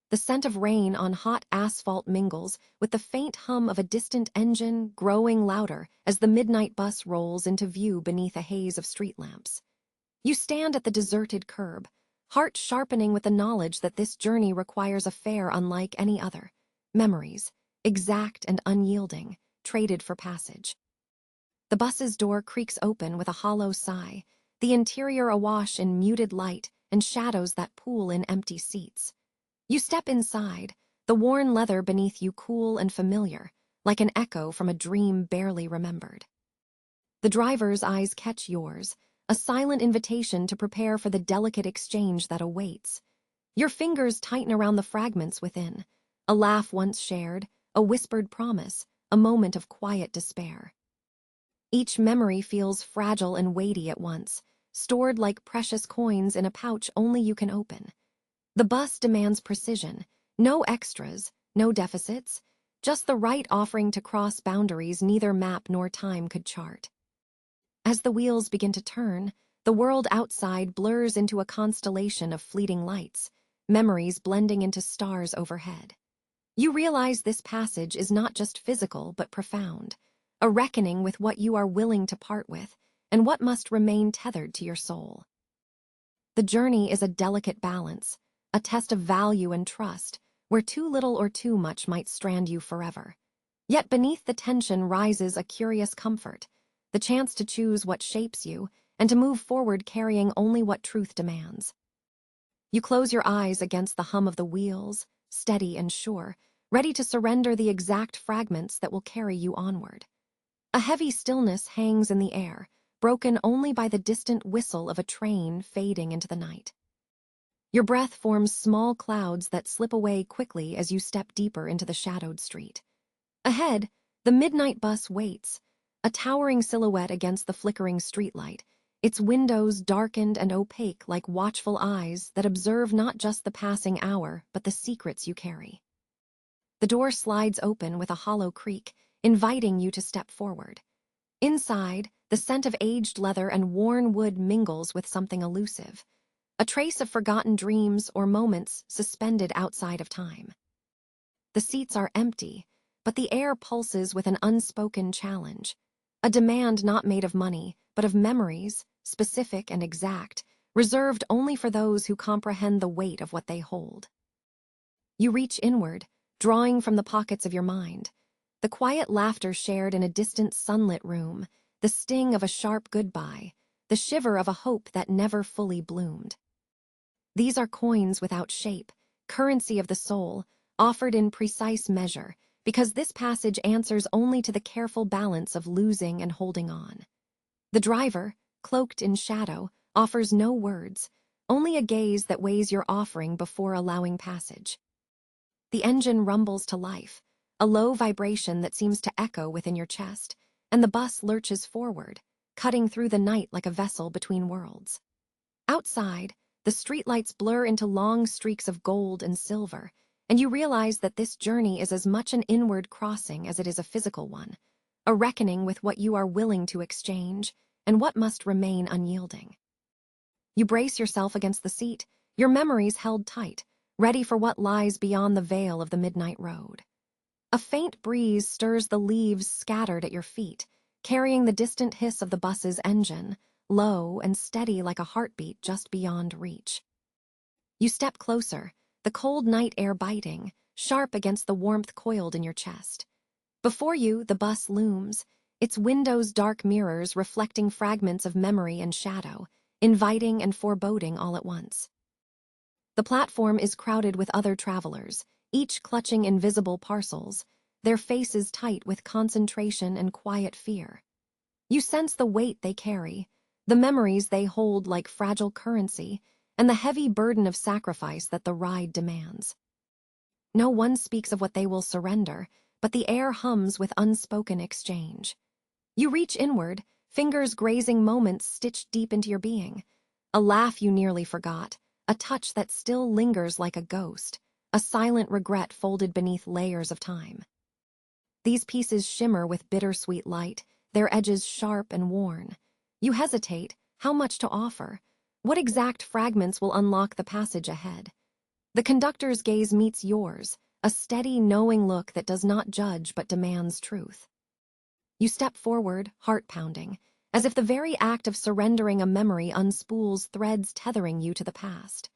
The scent of rain on hot asphalt mingles with the faint hum of a distant engine growing louder as the midnight bus rolls into view beneath a haze of street lamps. You stand at the deserted curb, heart sharpening with the knowledge that this journey requires a fare unlike any other. Memories, exact and unyielding, traded for passage. The bus's door creaks open with a hollow sigh, the interior awash in muted light and shadows that pool in empty seats. You step inside, the worn leather beneath you cool and familiar, like an echo from a dream barely remembered. The driver's eyes catch yours, a silent invitation to prepare for the delicate exchange that awaits. Your fingers tighten around the fragments within, a laugh once shared, a whispered promise, a moment of quiet despair. Each memory feels fragile and weighty at once, stored like precious coins in a pouch only you can open. The bus demands precision, no extras, no deficits, just the right offering to cross boundaries neither map nor time could chart. As the wheels begin to turn, the world outside blurs into a constellation of fleeting lights, memories blending into stars overhead. You realize this passage is not just physical but profound, a reckoning with what you are willing to part with and what must remain tethered to your soul. The journey is a delicate balance, a test of value and trust, where too little or too much might strand you forever. Yet beneath the tension rises a curious comfort, the chance to choose what shapes you and to move forward carrying only what truth demands. You close your eyes against the hum of the wheels, steady and sure, ready to surrender the exact fragments that will carry you onward. A heavy stillness hangs in the air, broken only by the distant whistle of a train fading into the night. Your breath forms small clouds that slip away quickly as you step deeper into the shadowed street. Ahead, the midnight bus waits, a towering silhouette against the flickering streetlight, its windows darkened and opaque like watchful eyes that observe not just the passing hour but the secrets you carry. The door slides open with a hollow creak, inviting you to step forward. Inside, the scent of aged leather and worn wood mingles with something elusive, a trace of forgotten dreams or moments suspended outside of time. The seats are empty, but the air pulses with an unspoken challenge, a demand not made of money, but of memories, specific and exact, reserved only for those who comprehend the weight of what they hold. You reach inward, drawing from the pockets of your mind, the quiet laughter shared in a distant sunlit room, the sting of a sharp goodbye, the shiver of a hope that never fully bloomed. These are coins without shape, currency of the soul, offered in precise measure, because this passage answers only to the careful balance of losing and holding on. The driver, cloaked in shadow, offers no words, only a gaze that weighs your offering before allowing passage. The engine rumbles to life, a low vibration that seems to echo within your chest, and the bus lurches forward, cutting through the night like a vessel between worlds. Outside, the streetlights blur into long streaks of gold and silver, and you realize that this journey is as much an inward crossing as it is a physical one, a reckoning with what you are willing to exchange and what must remain unyielding. You brace yourself against the seat, your memories held tight, ready for what lies beyond the veil of the midnight road. A faint breeze stirs the leaves scattered at your feet, carrying the distant hiss of the bus's engine, low and steady like a heartbeat just beyond reach. You step closer, the cold night air biting, sharp against the warmth coiled in your chest. Before you, the bus looms, its windows dark mirrors reflecting fragments of memory and shadow, inviting and foreboding all at once. The platform is crowded with other travelers, each clutching invisible parcels, their faces tight with concentration and quiet fear. You sense the weight they carry, the memories they hold like fragile currency, and the heavy burden of sacrifice that the ride demands. No one speaks of what they will surrender, but the air hums with unspoken exchange. You reach inward, fingers grazing moments stitched deep into your being. A laugh you nearly forgot, a touch that still lingers like a ghost, a silent regret folded beneath layers of time. These pieces shimmer with bittersweet light, their edges sharp and worn. You hesitate, how much to offer? What exact fragments will unlock the passage ahead? The conductor's gaze meets yours, a steady, knowing look that does not judge but demands truth. You step forward, heart pounding, as if the very act of surrendering a memory unspools threads tethering you to the past.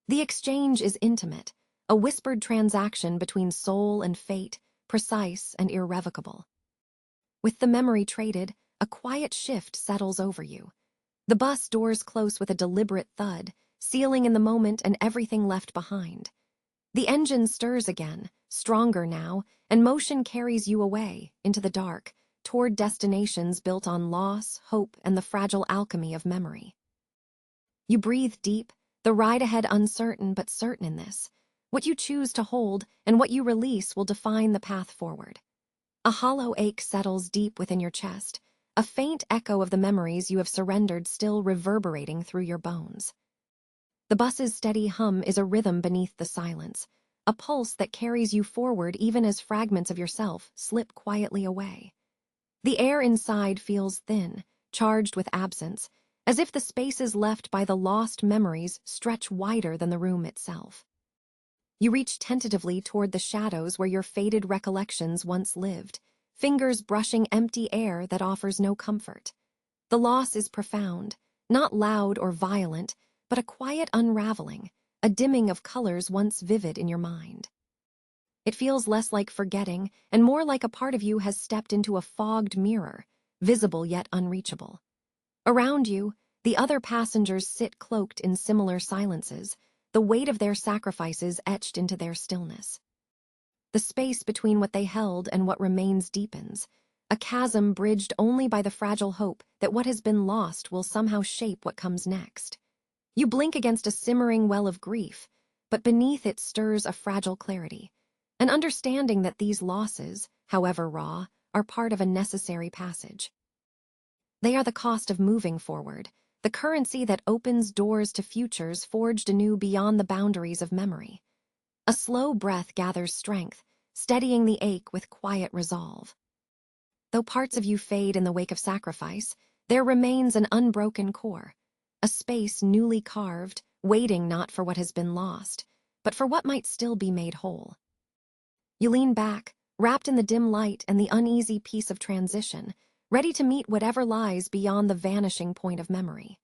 The exchange is intimate, a whispered transaction between soul and fate, precise and irrevocable. With the memory traded, a quiet shift settles over you. The bus doors close with a deliberate thud, sealing in the moment and everything left behind. The engine stirs again, stronger now, and motion carries you away, into the dark, toward destinations built on loss, hope, and the fragile alchemy of memory. You breathe deep, the ride ahead uncertain but certain in this. What you choose to hold and what you release will define the path forward. A hollow ache settles deep within your chest, a faint echo of the memories you have surrendered still reverberating through your bones. The bus's steady hum is a rhythm beneath the silence, a pulse that carries you forward even as fragments of yourself slip quietly away. The air inside feels thin, charged with absence, as if the spaces left by the lost memories stretch wider than the room itself. You reach tentatively toward the shadows where your faded recollections once lived, fingers brushing empty air that offers no comfort. The loss is profound, not loud or violent, but a quiet unraveling, a dimming of colors once vivid in your mind. It feels less like forgetting and more like a part of you has stepped into a fogged mirror, visible yet unreachable. Around you, the other passengers sit cloaked in similar silences, the weight of their sacrifices etched into their stillness. The space between what they held and what remains deepens, a chasm bridged only by the fragile hope that what has been lost will somehow shape what comes next. You blink against a simmering well of grief, but beneath it stirs a fragile clarity, an understanding that these losses, however raw, are part of a necessary passage. They are the cost of moving forward, the currency that opens doors to futures forged anew beyond the boundaries of memory. A slow breath gathers strength, steadying the ache with quiet resolve. Though parts of you fade in the wake of sacrifice, there remains an unbroken core, a space newly carved, waiting not for what has been lost, but for what might still be made whole. You lean back, wrapped in the dim light and the uneasy peace of transition, ready to meet whatever lies beyond the vanishing point of memory.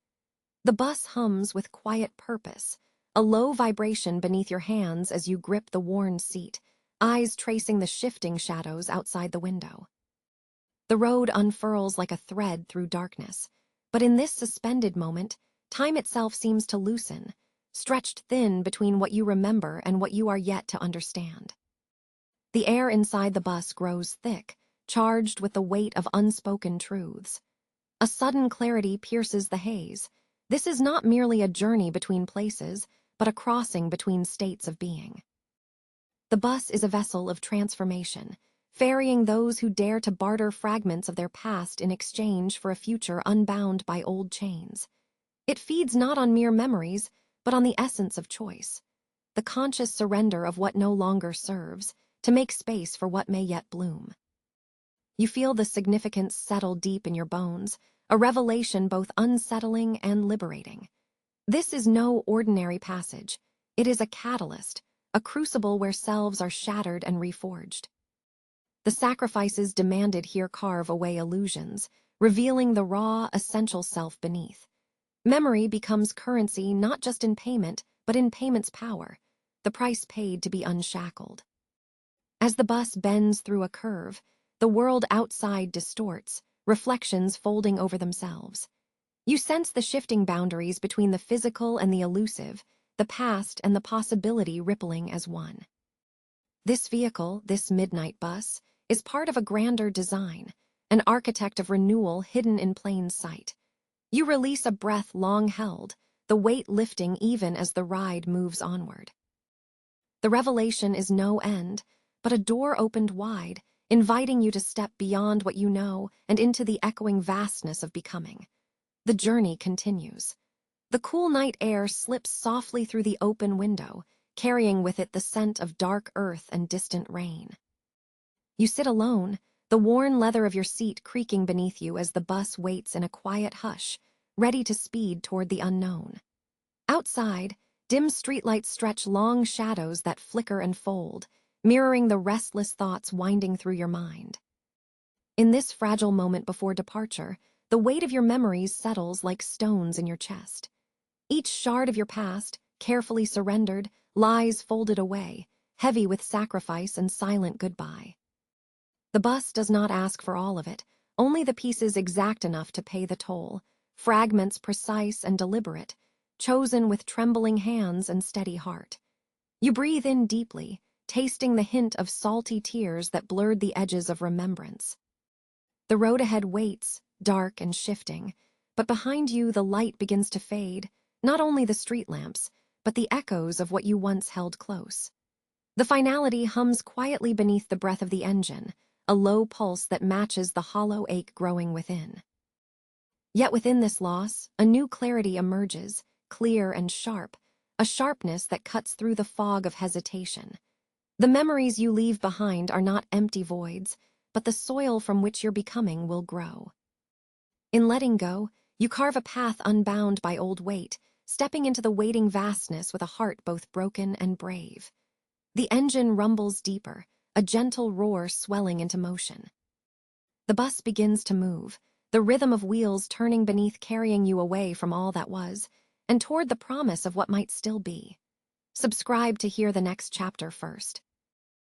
The bus hums with quiet purpose, a low vibration beneath your hands as you grip the worn seat, eyes tracing the shifting shadows outside the window. The road unfurls like a thread through darkness, but in this suspended moment, time itself seems to loosen, stretched thin between what you remember and what you are yet to understand. The air inside the bus grows thick, charged with the weight of unspoken truths. A sudden clarity pierces the haze. This is not merely a journey between places, but a crossing between states of being. The bus is a vessel of transformation, ferrying those who dare to barter fragments of their past in exchange for a future unbound by old chains. It feeds not on mere memories, but on the essence of choice, the conscious surrender of what no longer serves, to make space for what may yet bloom. You feel the significance settle deep in your bones, a revelation both unsettling and liberating. This is no ordinary passage. It is a catalyst, a crucible where selves are shattered and reforged. The sacrifices demanded here carve away illusions, revealing the raw, essential self beneath. Memory becomes currency not just in payment, but in payment's power, the price paid to be unshackled. As the bus bends through a curve, the world outside distorts, reflections folding over themselves. You sense the shifting boundaries between the physical and the elusive, the past and the possibility rippling as one. This vehicle, this midnight bus, is part of a grander design, an architect of renewal hidden in plain sight. You release a breath long held, the weight lifting even as the ride moves onward. The revelation is no end, but a door opened wide, inviting you to step beyond what you know and into the echoing vastness of becoming. The journey continues. The cool night air slips softly through the open window, carrying with it the scent of dark earth and distant rain. You sit alone, the worn leather of your seat creaking beneath you as the bus waits in a quiet hush, ready to speed toward the unknown. Outside, Dim streetlights stretch long shadows that flicker and fold, mirroring the restless thoughts winding through your mind. In this fragile moment before departure, the weight of your memories settles like stones in your chest. Each shard of your past, carefully surrendered, lies folded away, heavy with sacrifice and silent goodbye. The bus does not ask for all of it, only the pieces exact enough to pay the toll, fragments precise and deliberate, chosen with trembling hands and steady heart. You breathe in deeply, tasting the hint of salty tears that blurred the edges of remembrance. The road ahead waits, dark and shifting, but behind you the light begins to fade, not only the street lamps, but the echoes of what you once held close. The finality hums quietly beneath the breath of the engine, a low pulse that matches the hollow ache growing within. Yet within this loss, a new clarity emerges, clear and sharp, a sharpness that cuts through the fog of hesitation. The memories you leave behind are not empty voids, but the soil from which your becoming will grow. In letting go, you carve a path unbound by old weight, stepping into the waiting vastness with a heart both broken and brave. The engine rumbles deeper, a gentle roar swelling into motion. The bus begins to move, the rhythm of wheels turning beneath, carrying you away from all that was, and toward the promise of what might still be. Subscribe to hear the next chapter first.